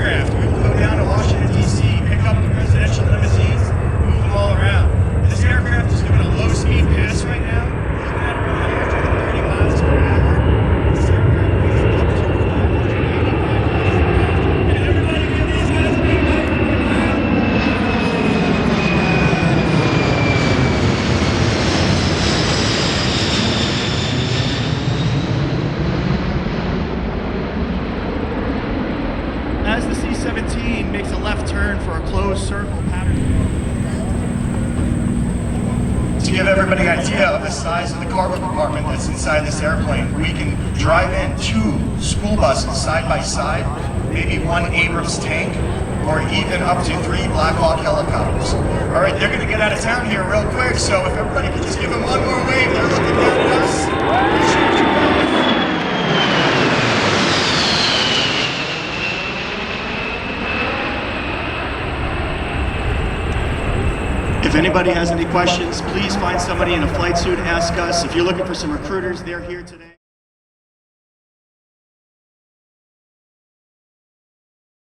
aircraft. We will go down to Washington, D.C., pick up the presidential limousines, move them all around. This aircraft is doing a low-speed pass right now. Looking at it right now, it's doing 30 miles per hour. This aircraft weighs up to 585 pounds. Can everybody give these guys a big round? As the C-17 makes a left turn for a closed circle pattern. To give everybody an idea of the size of the cargo compartment that's inside this airplane, we can drive in 2 school buses side by side, maybe 1 Abrams tank, or even up to 3 Black Hawk helicopters. All right, they're going to get out of town here real quick, so if everybody could just give them one more wave, they're looking down at us. Appreciate you guys. If anybody has any questions, please find somebody in a flight suit, ask us. If you're looking for some recruiters, they're here today.